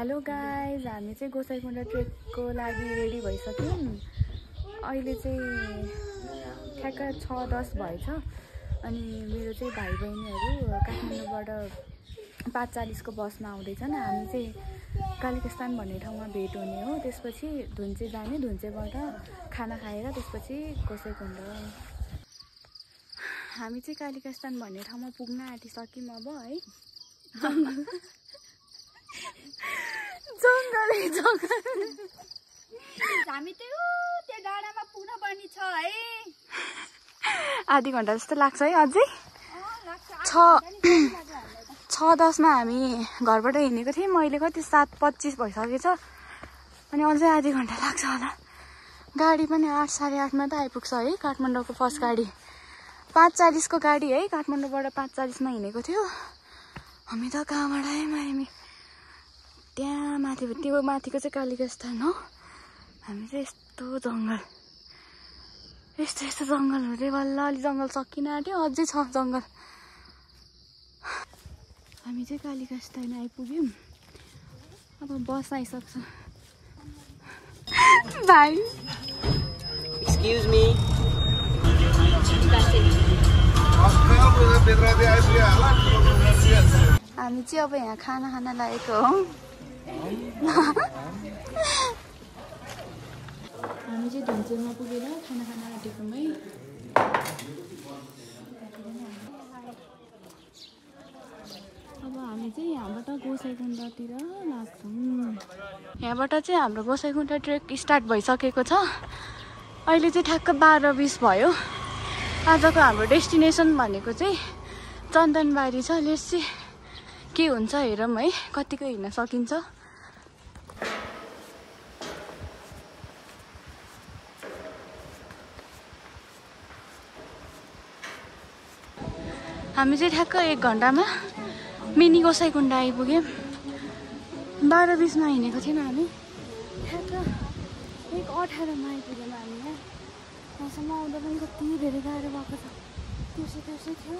Hello guys, हामी चाहिँ गोसाइकुण्ड ट्रेकको लागि रेडी भइसक्यौँ। अहिले चाहिँ ठ्याक्क 6:10 भएछ। अनि मेरो चाहिँ भाइ बहिनीहरू काठमाडौँबाट 5:40 को बसमा आउँदैछन्। हामी चाहिँ कालिकस्थान भन्ने ठाउँमा भेट हुने हो। त्यसपछि धुन्चे जाने, धुन्चेबाट खाना खाएर त्यसपछि गोसाइकुण्ड। हामी चाहिँ कालिकस्थान भन्ने ठाउँमा पुग्न आँटिसक्यौँ अब है। हामी त्यो डाँडामा पुग्न पर्ने छ है। आधी घन्टा जस्तो लाग्छ है अझै। 6:10 हामी घरबाट हिँडेको थियौँ। मैले कति 7:25 भइसकेछ। अनि अझै आधी घन्टा लाग्छ होला। गाडी पनि 8, साढे 8मा त आइपुग्छ है। काठमाडौँको फर्स्ट गाडी 5:40 को गाडी है। काठमाडौँबाट 5:40 मा हिँडेको थियो। हामी त कहाँबाट आयौँ हामी त्यहाँ माथि, त्यो माथिको चाहिँ कालिकस्थान हो। हामी चाहिँ यस्तो जङ्गल, यस्तो जङ्गल हुँदै बल्ल अलि जङ्गल सकिन आँट्यो, अझै छ जङ्गल। हामी चाहिँ कालिकस्थान आइपुग्यौँ। अब बस आइसक्छ। भाइ एक्सक्युज मी, हामी चाहिँ अब यहाँ खाना खान लागेको हौ। हामी चाहिँ धुन्चेमा पुगेर खाना खान आँटेको है। अब हामी चाहिँ यहाँबाट गोसाइकुण्डतिर लाग्छौँ। यहाँबाट चाहिँ हाम्रो गोसाइकुण्ड ट्रेक स्टार्ट भइसकेको छ। अहिले चाहिँ ठ्याक्क 12:20 भयो। आजको हाम्रो डेस्टिनेसन भनेको चाहिँ चन्दनबारी छ। लेट्स सी के हुन्छ हेरौँ है, कतिको हिँड्न सकिन्छ। हामी चाहिँ ठ्याक्क 1 घन्टामा मिनी गोसाइकुण्ड आइपुग्यौँ। 12:20 मा हिँडेको थियौँ हामी। ठ्याक्क 1:18 मा आइपुग्यौँ हामी यहाँ। यहाँसम्म आउँदा पनि कति धेरै गाह्रो भएको छ। तेर्सै थियो।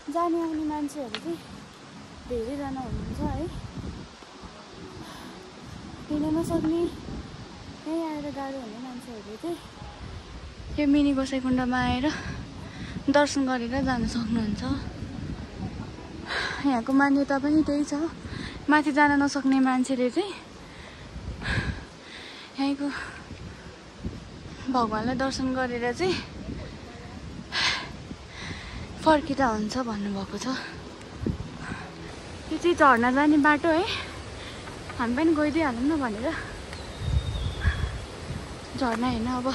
जाने आउने मान्छेहरू चाहिँ धेरैजना हुनुहुन्छ है। हिँड्न नसक्ने, यहीँ आएर गाह्रो हुने मान्छेहरूले चाहिँ यो मिनी गोसाइकुण्डमा आएर दर्शन गरेर जान सक्नुहुन्छ। यहाँको मान्यता पनि त्यही छ। माथि जान नसक्ने मान्छेले चाहिँ यहीँको भगवानलाई दर्शन गरेर चाहिँ फर्किँदा हुन्छ भन्नुभएको छ। यो चाहिँ झर्ना जाने बाटो है। हामी पनि गइदिइहालौँ न भनेर झर्ना हेर्न अब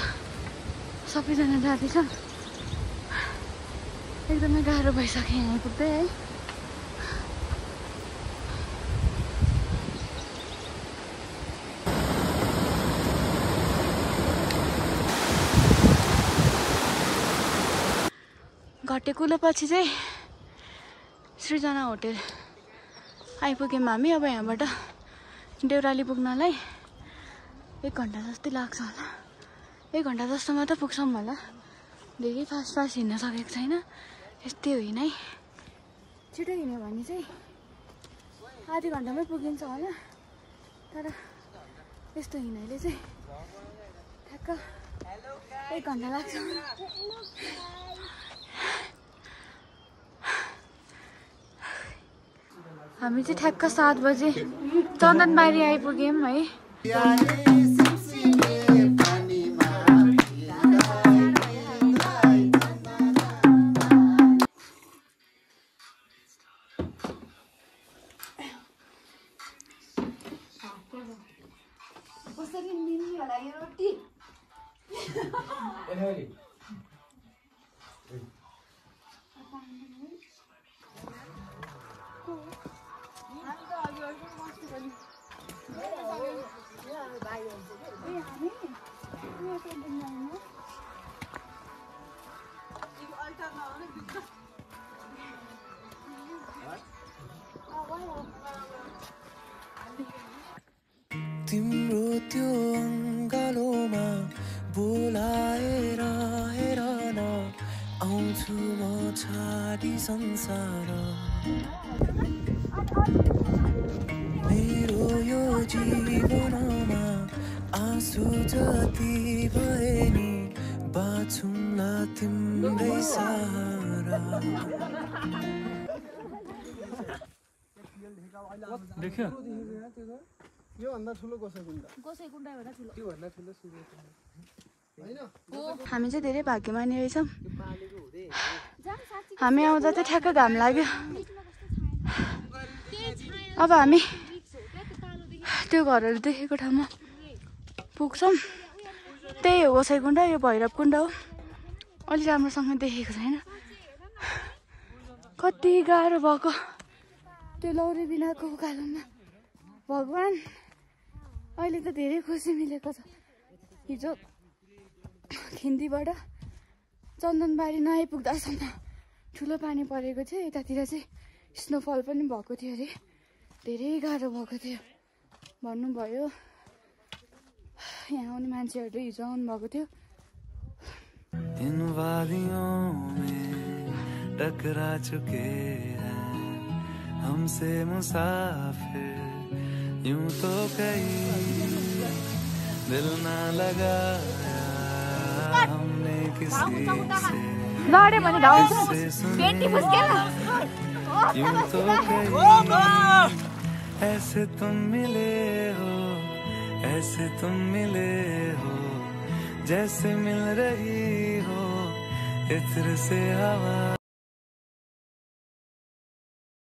सबैजना जाँदैछ। एकदमै गाह्रो भइसक्यो यहाँ पुग्दै है। घटेकुलोपछि चाहिँ सृजना होटेल आइपुग्यौँ हामी। अब यहाँबाट देउराली पुग्नलाई 1 घन्टा जस्तै लाग्छ होला। 1 घन्टा जस्तोमा त पुग्छौँ होला। धेरै फास्ट हिँड्न सकेको छैन। यस्तै होइन है। छिटो हिँड्यो भने चाहिँ आधी घन्टामै पुगिन्छ होला। तर यस्तो हिँडाइले चाहिँ ठ्याक्क 1 घन्टा लाग्छ। हामी चाहिँ ठ्याक्क 7 बजे चन्दनबारी आइपुग्यौँ है। तिम्रो त्यो अङ्गालोमा बोलाएर हेर न आउँछु म छाड लागि संसार मेरो यो जीवनमा आँसु जति भए नि बाँचुम्ला तिम्रै सहारा देख्यो यो भन्दा ठुलो गोसाइकुण्ड हामी चाहिँ धेरै भाग्यमानी रहेछौँ। हामी आउँदा चाहिँ ठ्याक्क घाम लाग्यो। अब हामी त्यो घरहरू देखेको ठाउँमा पुग्छौँ। त्यही हो गोसाइकुण्ड, यो भैरवकुण्ड हो। अलि राम्रोसँग देखेको छैन। कति गाह्रो भएको त्यो लौरे बिनाको उकालोमा। भगवान् अहिले त धेरै खुसी मिलेको छ। हिजो खिन्तीबाट चन्दनबारी नआइपुग्दासम्म ठुलो पानी परेको थियो। यतातिर चाहिँ स्नोफल पनि भएको थियो अरे। धेरै गाह्रो भएको थियो भन्नुभयो। यहाँ आउने मान्छेहरू हिजो आउनु भएको थियो। इन वादियों में टकरा चुके हैं हमसे मुसाफिर यूं तो कहीं दिल ना लगाया हमने किसी से यूं तो कहीं ऐसे तुम मिले हो ऐसे तुम मिले हो जैसे मिल रही हो इत्र से हवा।